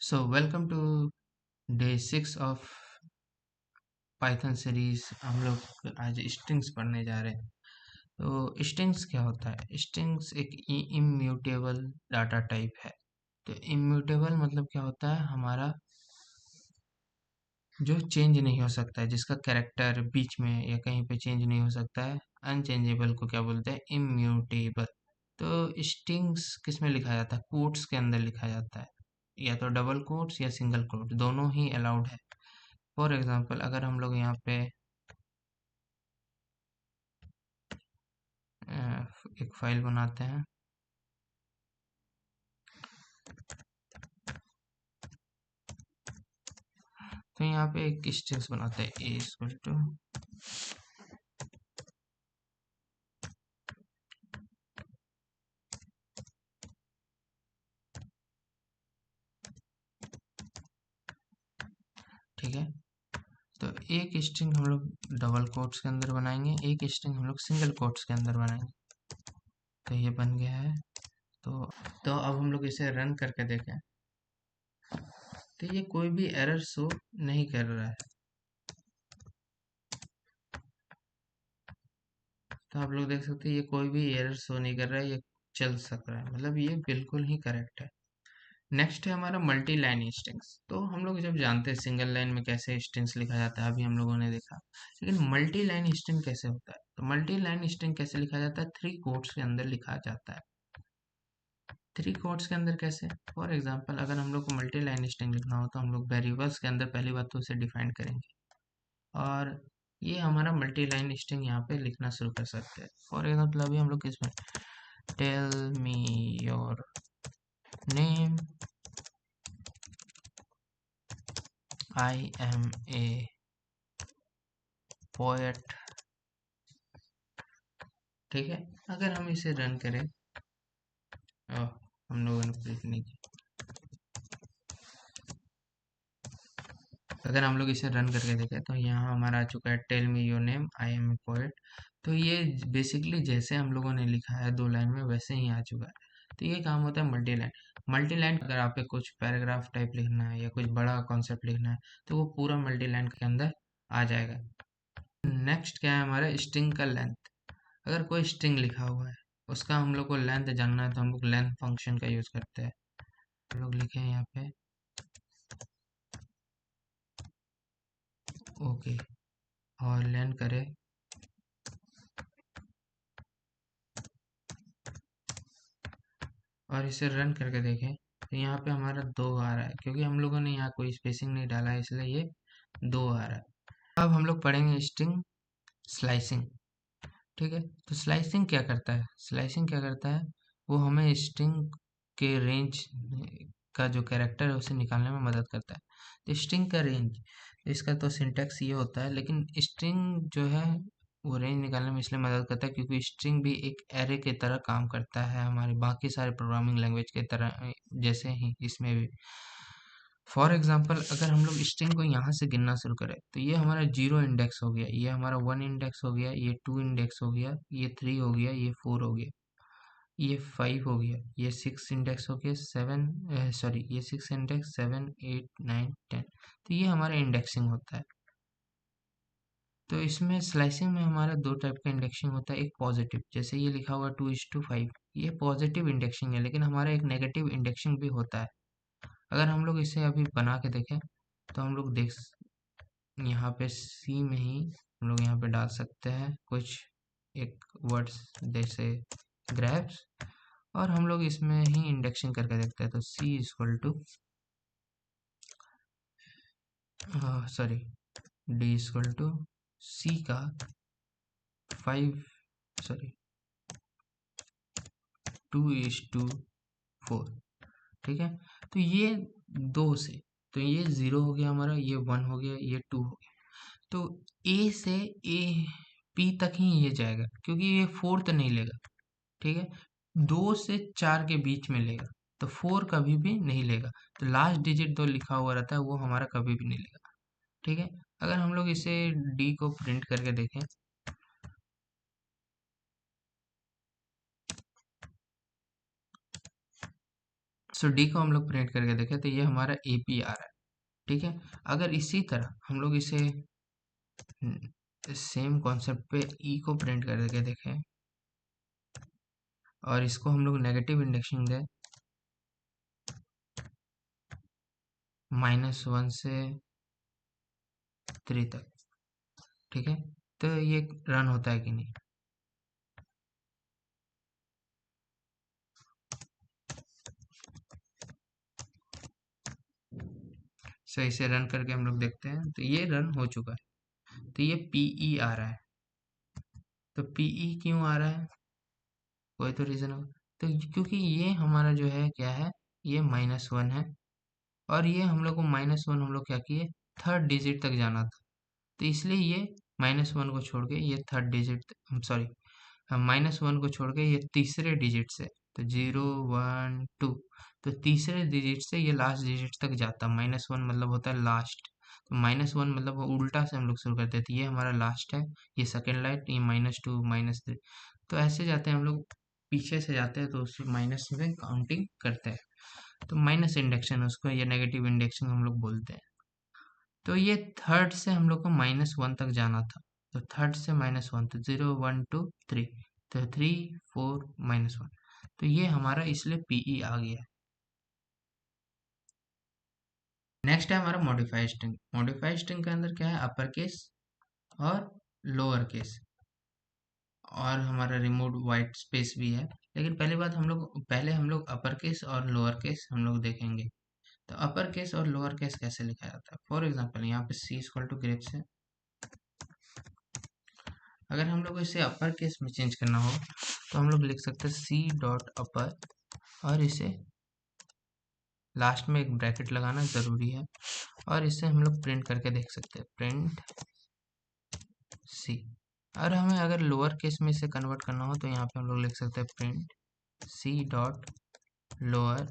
So welcome to day 6 of Python series. हम लोग आज स्ट्रिंग्स पढ़ने जा रहे हैं। तो स्ट्रिंग्स क्या होता है? स्ट्रिंग्स एक इम्यूटेबल डाटा टाइप है। तो इम्यूटेबल मतलब क्या होता है? हमारा जो चेंज नहीं हो सकता है, जिसका कैरेक्टर बीच में या कहीं पे चेंज नहीं हो सकता है। अनचेंजेबल को क्या बोलते हैं? इम्यूटेबल। तो स्ट्रिंग्स किस में लिखा जाता है? कोट्स के अंदर लिखा जाता है, या तो डबल कोट्स या सिंगल कोट, दोनों ही अलाउड है। फॉर एग्जाम्पल, अगर हम लोग यहाँ पे एक फाइल बनाते हैं, तो यहाँ पे एक स्ट्रिंग्स बनाते हैं ए इक्वल टू, ठीक है। तो एक स्ट्रिंग हम लोग डबल कोट्स के अंदर बनाएंगे, एक स्ट्रिंग हम लोग सिंगल कोट्स के अंदर बनाएंगे। तो ये बन गया है। तो अब हम लोग इसे रन करके देखें, तो ये कोई भी एरर शो नहीं कर रहा है। तो आप लोग देख सकते हैं ये कोई भी एरर शो नहीं कर रहा है, ये चल सक रहा है, मतलब ये बिल्कुल ही करेक्ट है। नेक्स्ट है हमारा मल्टी लाइन स्ट्रिंग्स। तो हम लोग जब जानते हैं सिंगल लाइन में कैसे स्ट्रिंग्स लिखा जाता है, अभी हम लोगों ने देखा। लेकिन मल्टी लाइन स्ट्रिंग कैसे होता है? तो मल्टी लाइन स्ट्रिंग कैसे लिखा जाता है? थ्री कोट्स के अंदर लिखा जाता है। थ्री कोट्स के अंदर कैसे? फॉर एग्जाम्पल, अगर हम लोग को मल्टी लाइन स्ट्रिंग लिखना हो तो हम लोग वेरिएबल्स के अंदर पहली बात तो उसे डिफाइन करेंगे, और ये हमारा मल्टी लाइन स्ट्रिंग यहाँ पे लिखना शुरू कर सकते हैं। फॉर एग्जाम्पल, अभी हम लोग किसमें, tell me your name, I am a poet, ठीक है। अगर हम इसे रन करें, हम लोगों ने क्लिक नहीं किया, अगर हम लोग इसे रन करके देखें तो यहाँ हमारा आ चुका है tell me your name I am a poet. तो ये बेसिकली जैसे हम लोगों ने लिखा है दो लाइन में, वैसे ही आ चुका है। तो ये काम होता है मल्टी लाइन। मल्टी लाइन अगर आप कुछ पैराग्राफ टाइप लिखना है या कुछ बड़ा कॉन्सेप्ट लिखना है, तो वो पूरा मल्टी लाइन के अंदर आ जाएगा। नेक्स्ट क्या है हमारा? स्ट्रिंग का लेंथ। अगर कोई स्ट्रिंग लिखा हुआ है, उसका हम लोग को लेंथ जानना है, तो हम लोग लेंथ फंक्शन का यूज करते हैं। हम लोग लिखे हैं यहाँ पे ओके, और लेंथ करें, और इसे रन करके देखें, तो यहाँ पे हमारा दो आ रहा है, क्योंकि हम लोगों ने यहाँ कोई स्पेसिंग नहीं डाला है, इसलिए ये दो आ रहा है। अब हम लोग पढ़ेंगे स्ट्रिंग स्लाइसिंग, ठीक है। तो स्लाइसिंग क्या करता है? स्लाइसिंग क्या करता है? वो हमें स्ट्रिंग के रेंज का जो कैरेक्टर है उसे निकालने में मदद करता है। तो स्ट्रिंग का रेंज, इसका तो सिंटैक्स ये होता है, लेकिन स्ट्रिंग जो है वो रेंज निकालने में इसलिए मदद करता है क्योंकि स्ट्रिंग भी एक एरे की तरह काम करता है, हमारे बाकी सारे प्रोग्रामिंग लैंग्वेज की तरह जैसे ही इसमें भी। फॉर एग्जाम्पल, अगर हम लोग स्ट्रिंग को यहाँ से गिनना शुरू करें, तो ये हमारा जीरो इंडेक्स हो गया, ये हमारा वन इंडेक्स हो गया, ये टू इंडेक्स हो गया, ये थ्री हो गया, ये फोर हो गया, ये फाइव हो गया, ये सिक्स इंडेक्स हो गया, सेवन, सॉरी, ये six index, seven, eight, nine, ten. तो ये हमारा इंडेक्सिंग होता है। तो इसमें स्लाइसिंग में हमारा दो टाइप का इंडेक्सिंग होता है। एक पॉजिटिव, जैसे ये लिखा हुआ टू इज टू फाइव, ये पॉजिटिव इंडेक्सिंग है, लेकिन हमारा एक नेगेटिव इंडेक्सिंग भी होता है। अगर हम लोग इसे अभी बना के देखें, तो हम लोग यहाँ पे सी में ही हम लोग यहाँ पे डाल सकते हैं कुछ एक वर्ड्स जैसे ग्रैप्स, और हम लोग इसमें ही इंडेक्सिंग करके देखते हैं। तो C equal to, sorry, D equal to C का five, sorry, two is to four, ठीक है। तो ये दो से, तो ये जीरो हो गया हमारा, ये वन हो गया, ये टू हो गया। तो ए से ए पी तक ही ये जाएगा, क्योंकि ये फोर्थ नहीं लेगा, ठीक है। दो से चार के बीच में लेगा, तो फोर कभी भी नहीं लेगा। तो लास्ट डिजिट जो लिखा हुआ रहता है वो हमारा कभी भी नहीं लेगा, ठीक है। अगर हम लोग इसे डी को प्रिंट करके देखें, सो डी को हम लोग प्रिंट करके देखें तो ये हमारा एपी आ रहा है। ठीक है, अगर इसी तरह हम लोग इसे सेम कॉन्सेप्ट पे ई को प्रिंट करके देखें और इसको हम लोग नेगेटिव इंडेक्सिंग दें -1 से 3 तक, ठीक है, तो ये रन होता है कि नहीं। सही से रन करके हम लोग देखते हैं तो ये रन हो चुका है, तो ये पीई आ रहा है। तो पीई क्यों आ रहा है, कोई तो रीजन होगा। तो क्योंकि ये हमारा जो है क्या है, ये -1 है और ये हम लोग को -1 हम लोग क्या किए, थर्ड डिजिट तक जाना था, तो इसलिए ये -1 को छोड़ के ये थर्ड डिजिट, सॉरी, -1 को छोड़ के ये तीसरे डिजिट से, तो 0 1 2, तो तीसरे डिजिट से ये लास्ट डिजिट तक जाता। -1 मतलब होता है लास्ट, तो -1 मतलब वो उल्टा से हम लोग शुरू करते हैं, तो ये हमारा लास्ट है, ये सेकेंड लाइन, ये -2 -3, तो ऐसे जाते हैं हम लोग, पीछे से जाते हैं तो उस माइनस में काउंटिंग करते हैं, तो माइनस इंडेक्शन उसको, ये नेगेटिव इंडेक्शन हम लोग बोलते हैं। तो ये थर्ड से हम लोग को -1 तक जाना था, तो थर्ड से -1, तो 0 1 2 3, तो 3 4 -1, तो ये हमारा इसलिए पीई आ गया। नेक्स्ट है हमारा मॉडिफाई स्ट्रिंग। मॉडिफाई स्ट्रिंग के अंदर क्या है, अपर केस और लोअर केस, और हमारा रिमूव वाइट स्पेस भी है। लेकिन पहले हम लोग अपर केस और लोअर केस हम लोग देखेंगे। तो अपर केस और लोअर केस कैसे लिखा जाता है, फॉर एग्जांपल यहाँ पे c इक्वल टू ग्रेप्स है, अगर हम लोग इसे अपर केस में चेंज करना हो तो हम लोग लिख सकते हैं सी डॉट अपर, और इसे लास्ट में एक ब्रैकेट लगाना ज़रूरी है, और इसे हम लोग प्रिंट करके देख सकते हैं, प्रिंट सी। और हमें अगर लोअर केस में इसे कन्वर्ट करना हो तो यहाँ पे हम लोग लिख सकते हैं प्रिंट सी डॉट लोअर,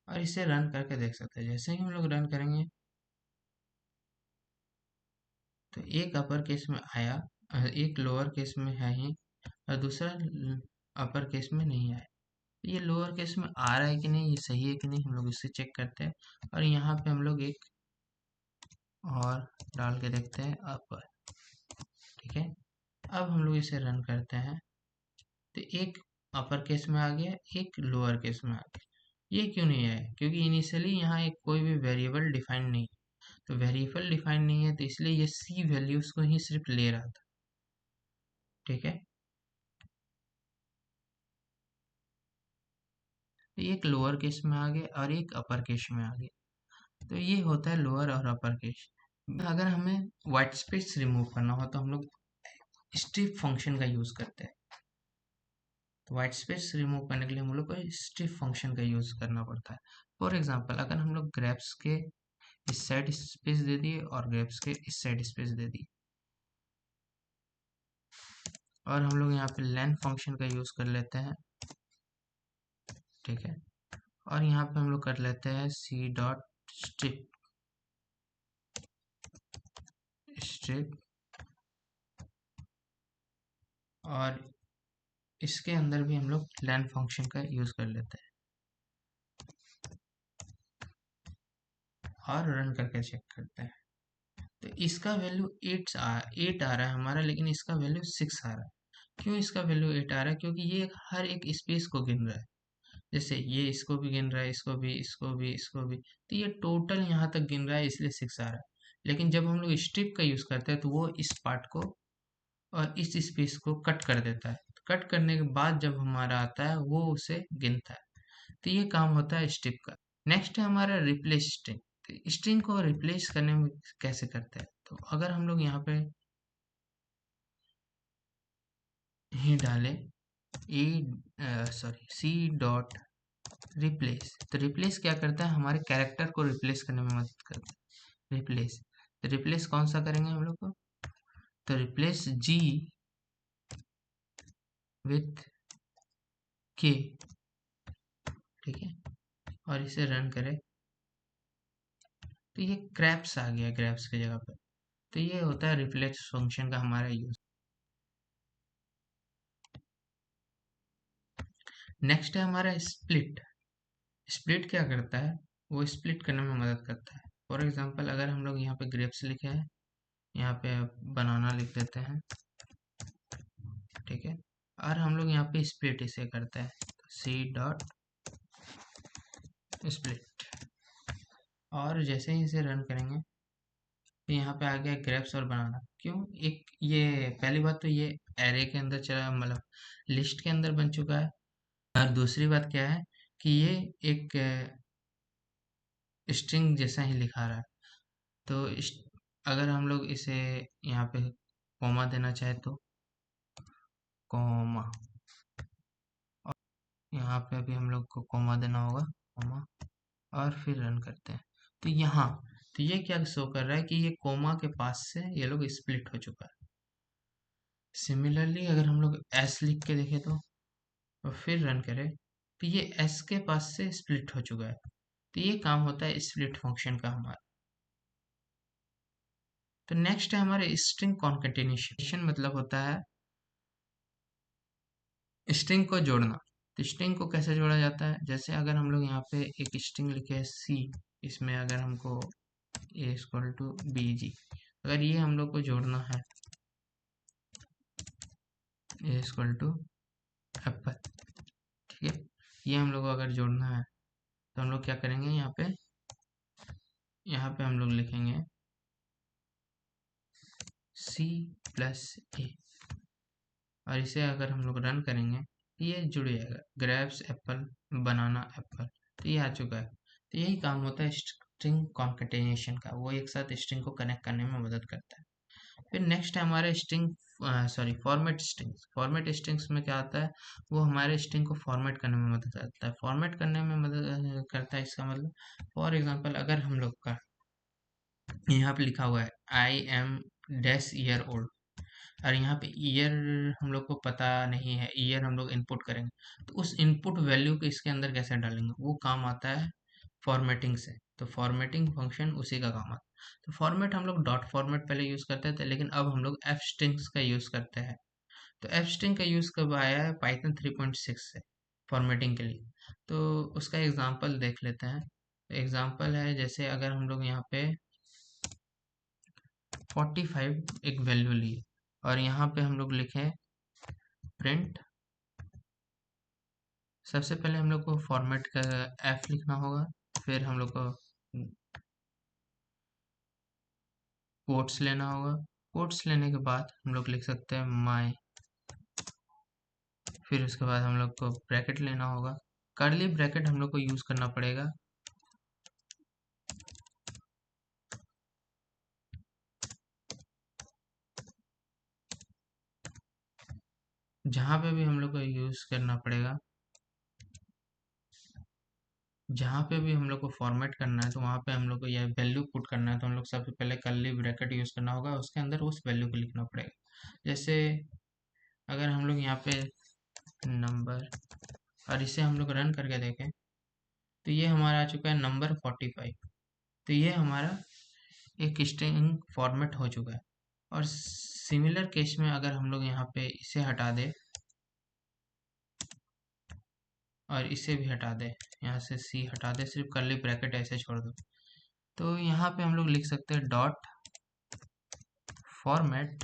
और इसे रन करके देख सकते हैं। जैसे ही हम लोग रन करेंगे तो एक अपर केस में आया, एक लोअर केस में है ही, और दूसरा अपर केस में नहीं आया। ये लोअर केस में आ रहा है कि नहीं, ये सही है कि नहीं, हम लोग इसे चेक करते हैं, और यहाँ पे हम लोग एक और डाल के देखते हैं अपर। ठीक है, अब हम लोग इसे रन करते हैं तो एक अपर केस में आ गया, एक लोअर केस में आ गया। ये क्यों नहीं आया, क्योंकि इनिशियली यहाँ एक कोई भी वेरिएबल डिफाइन नहीं, तो वेरिएबल डिफाइन नहीं है तो इसलिए ये सी वैल्यूज को ही सिर्फ ले रहा था। ठीक है, एक लोअर केस में आ गया और एक अपर केस में आ गया, तो ये होता है लोअर और अपर केस। अगर हमें व्हाइट स्पेस रिमूव करना हो तो हम लोग स्ट्रिप फंक्शन का यूज करते हैं। तो व्हाइट स्पेस रिमूव करने के लिए हम लोग को स्ट्रिप फंक्शन का यूज करना पड़ता है। फॉर एग्जांपल अगर हम लोग ग्रेप्स के इस साइड स्पेस दे दिए और ग्रेप्स के इस साइड स्पेस दे दी, और हम लोग यहाँ पे लेन फंक्शन का यूज कर लेते हैं। ठीक है, और यहाँ पे हम लोग कर लेते हैं सी डॉट स्ट्रिप, स्ट्रिप, और इसके अंदर भी हम लोग लेन फंक्शन का यूज कर लेते हैं, और रन करके चेक करते हैं। तो इसका वैल्यू 8 आ रहा है हमारा, लेकिन इसका वैल्यू 6 आ रहा है। क्यों इसका वैल्यू 8 आ रहा है, क्योंकि ये हर एक स्पेस को गिन रहा है। जैसे ये इसको भी गिन रहा है, इसको भी, इसको भी, इसको भी, तो ये टोटल यहाँ तक गिन रहा है, इसलिए 6 आ रहा है। लेकिन जब हम लोग स्ट्रिप का यूज करते हैं तो वो इस पार्ट को और इस स्पेस को कट कर देता है। कट करने के बाद जब हमारा आता है वो उसे गिनता है, तो ये काम होता है स्ट्रिप का। नेक्स्ट है हमारा रिप्लेस स्ट्रिंग। तो स्ट्रिंग को रिप्लेस करने में कैसे करते हैं, तो अगर हम लोग यहाँ पे ही डालें सी डॉट रिप्लेस, तो रिप्लेस क्या करता है, हमारे कैरेक्टर को रिप्लेस करने में मदद करता है। रिप्लेस, तो रिप्लेस कौन सा करेंगे हम लोग को, तो रिप्लेस जी विथ के। ठीक है, और इसे रन करें तो ये क्रैप्स आ गया, ग्रैप्स की जगह पे। तो ये होता है रिप्लेस फंक्शन का हमारा यूज। नेक्स्ट है हमारा स्प्लिट। स्प्लिट क्या करता है, वो स्प्लिट करने में मदद करता है। फॉर एग्जांपल अगर हम लोग यहाँ पे ग्रेप्स लिखे हैं, यहाँ पे बनाना लिख देते हैं, ठीक है, और हम लोग यहाँ पे स्प्लिट इसे करते हैं, सी डॉट स्प्लिट, और जैसे ही इसे रन करेंगे तो यहाँ पे आ गया ग्रेप्स और बनाना। क्यों, एक ये पहली बात तो ये एरे के अंदर चला, मतलब लिस्ट के अंदर बन चुका है, और दूसरी बात क्या है कि ये एक स्ट्रिंग जैसा ही लिखा रहा है। तो अगर हम लोग इसे यहाँ पे कॉमा देना चाहे तो कॉमा, यहाँ पे अभी हम लोग को कॉमा देना होगा, कॉमा, और फिर रन करते हैं। तो यहाँ, तो ये क्या शो कर रहा है कि ये कोमा के पास से ये लोग स्प्लिट हो चुका है। सिमिलरली अगर हम लोग एस लिख के देखें तो और फिर रन करें तो ये एस के पास से स्प्लिट हो चुका है। तो ये काम होता है स्प्लिट फंक्शन का हमारा। तो नेक्स्ट है हमारे स्ट्रिंग कॉन्केटेनेशन, मतलब होता है स्ट्रिंग को जोड़ना। तो स्ट्रिंग को कैसे जोड़ा जाता है, जैसे अगर हम लोग यहाँ पे एक स्ट्रिंग लिखे है सी, इसमें अगर हमको ए इक्वल टू बी जी, अगर ये हम लोग को जोड़ना है, ए इक्वल टू एप्पल, ठीक है, ये हम लोग को अगर जोड़ना है तो हम लोग क्या करेंगे, यहाँ पे हम लोग लिखेंगे सी प्लस ए, और इसे अगर हम लोग रन करेंगे तो ये जुड़ जाएगा, ग्रेप्स एप्पल, बनाना एप्पल, तो ये आ चुका है। तो यही काम होता है स्ट्रिंग कॉन्केटेनेशन का, वो एक साथ स्ट्रिंग को कनेक्ट करने में मदद करता है। फिर नेक्स्ट है हमारे string, sorry, format strings. Format strings में क्या आता है, वो हमारे स्ट्रिंग को फॉर्मेट करने में मदद करता है। फॉर्मेट करने में मदद करता है, इसका मतलब फॉर एग्जांपल अगर हम लोग का यहाँ पे लिखा हुआ है I am dash year old, और यहाँ पे ईयर हम लोग को पता नहीं है, ईयर हम लोग इनपुट करेंगे, तो उस इनपुट वैल्यू को इसके अंदर कैसे डालेंगे, वो काम आता है फॉर्मेटिंग से। तो फॉर्मेटिंग फंक्शन उसी का काम आता है। तो फॉर्मेट हम लोग डॉट फॉर्मेट पहले यूज करते थे, लेकिन अब हम लोग एफ स्ट्रिंग्स का यूज करते हैं। तो एफ स्ट्रिंग का यूज कब आया है, पाइथन 3.6 से फॉर्मेटिंग के लिए। तो उसका एग्जांपल देख लेते हैं। एग्जांपल है, जैसे अगर हम लोग यहाँ पे 45 एक वैल्यू लिए, और यहाँ पे हम लोग लिखें प्रिंट, सबसे पहले हम लोग को फॉर्मेट का एफ लिखना होगा, फिर हम लोग को कोट्स लेना होगा, कोट्स लेने के बाद हम लोग लिख सकते हैं माई, फिर उसके बाद हम लोग को ब्रैकेट लेना होगा, कर्ली ब्रैकेट हम लोग को यूज करना पड़ेगा, जहाँ पे भी हम लोग को यूज करना पड़ेगा, जहाँ पे भी हम लोग को फॉर्मेट करना है, तो वहाँ पे हम लोग को यह वैल्यू पुट करना है, तो हम लोग सबसे पहले कर्ली ब्रैकेट यूज करना होगा, उसके अंदर उस वैल्यू को लिखना पड़ेगा। जैसे अगर हम लोग यहाँ पे नंबर, और इसे हम लोग रन करके देखें तो ये हमारा आ चुका है नंबर 45। तो ये हमारा एक स्ट्रिंग फॉर्मेट हो चुका है। और सिमिलर केस में अगर हम लोग यहाँ पे इसे हटा दे और इसे भी हटा दे, यहाँ से सी हटा दे, सिर्फ कर्ली ब्रैकेट ऐसे छोड़ दो, तो यहाँ पे हम लोग लिख सकते हैं डॉट फॉर्मेट,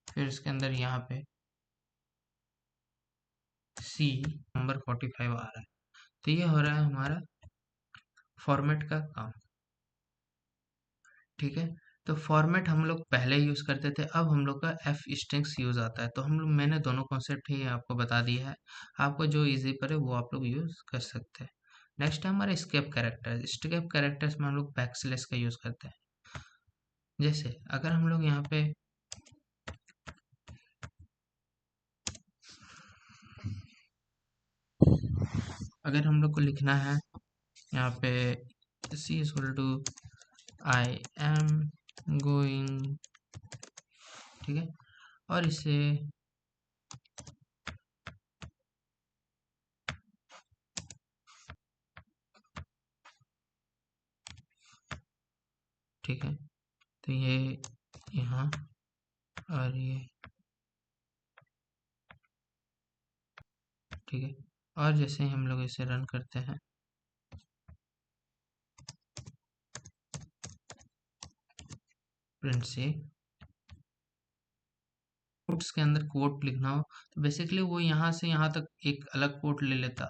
फिर इसके अंदर यहाँ पे सी नंबर 45 आ रहा है। तो ये हो रहा है हमारा फॉर्मेट का काम, ठीक है। तो फॉर्मेट हम लोग पहले यूज करते थे, अब हम लोग का एफ स्ट्रिंग्स यूज आता है। तो हम लोग, मैंने दोनों कॉन्सेप्ट ही आपको बता दिया है, आपको जो इजी पड़े वो आप लोग यूज कर सकते हैं। नेक्स्ट है हमारा स्केप कैरेक्टर। स्केप कैरेक्टर्स में हम लोग बैकस्लैश का यूज करते हैं। जैसे अगर हम लोग यहाँ पे अगर हम लोग को लिखना है यहाँ पे C equal to I am going, ठीक है, और इसे ठीक है, तो ये यहाँ, और ये ठीक है। और जैसे ही हम लोग इसे रन करते हैं, प्रिंट से कोट्स के अंदर कोट लिखना हो तो बेसिकली वो यहाँ से यहाँ तक एक अलग कोट ले लेता,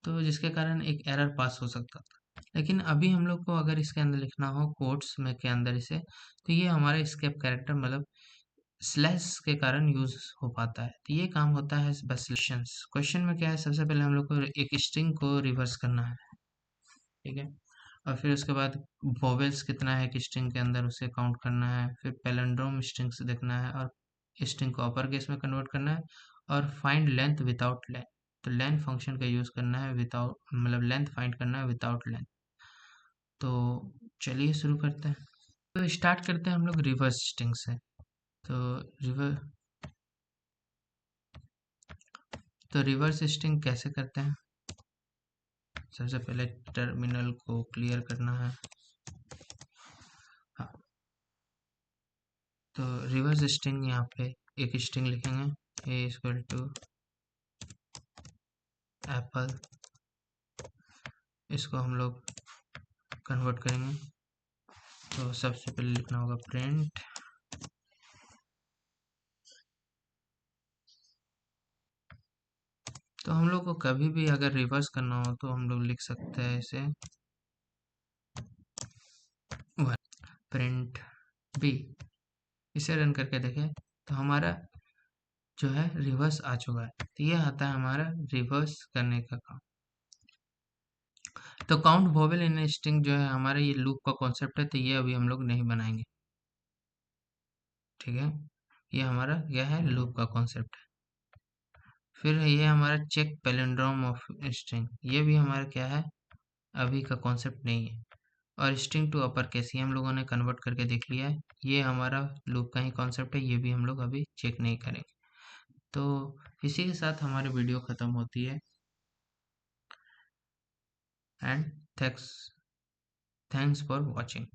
तो जिसके कारण एक एरर पास हो सकता था। लेकिन अभी हम लोग को अगर इसके अंदर लिखना हो कोट्स में के अंदर इसे, तो ये हमारा एस्केप कैरेक्टर मतलब स्लैश के कारण यूज हो पाता है। तो ये काम होता है बस क्वेश्चंस। क्वेश्चन में क्या है, सबसे पहले हम लोग को एक स्ट्रिंग को रिवर्स करना है, ठीक है। और फिर उसके बाद वोवेल्स कितना है कि स्ट्रिंग के अंदर उसे काउंट करना है, फिर पैलिंड्रोम स्ट्रिंग्स देखना है और स्ट्रिंग को अपर केस में कन्वर्ट करना है, और फाइंड लेंथ विदाउट लेंथ, तो लेंथ फंक्शन का यूज करना है विदाउट, मतलब लेंथ फाइंड करना है विदाउट लेंथ। तो चलिए शुरू करते हैं। तो स्टार्ट करते हैं हम लोग रिवर्स स्ट्रिंग से। तो रिवर तो रिवर्स स्ट्रिंग कैसे करते हैं, सबसे पहले टर्मिनल को क्लियर करना है। हाँ, तो रिवर्स स्ट्रिंग यहाँ पे एक स्ट्रिंग लिखेंगे ए इक्वल टू एप्पल, इसको हम लोग कन्वर्ट करेंगे। तो सबसे पहले लिखना होगा प्रिंट, तो हम लोग को कभी भी अगर रिवर्स करना हो तो हम लोग लिख सकते हैं इसे प्रिंट बी। इसे रन करके देखें तो हमारा जो है रिवर्स आ चुका है। तो ये आता है हमारा रिवर्स करने का काम। तो काउंट वोवेल इन स्ट्रिंग जो है हमारा ये लूप का कॉन्सेप्ट है, तो ये अभी हम लोग नहीं बनाएंगे, ठीक है। ये हमारा क्या है, लूप का कॉन्सेप्ट है। फिर ये हमारा चेक पैलिंड्रोम ऑफ स्ट्रिंग, ये भी हमारा क्या है, अभी का कॉन्सेप्ट नहीं है। और स्ट्रिंग टू अपर केस ये हम लोगों ने कन्वर्ट करके देख लिया है, ये हमारा लूप का ही कॉन्सेप्ट है, ये भी हम लोग अभी चेक नहीं करेंगे। तो इसी के साथ हमारी वीडियो ख़त्म होती है। And thanks for watching.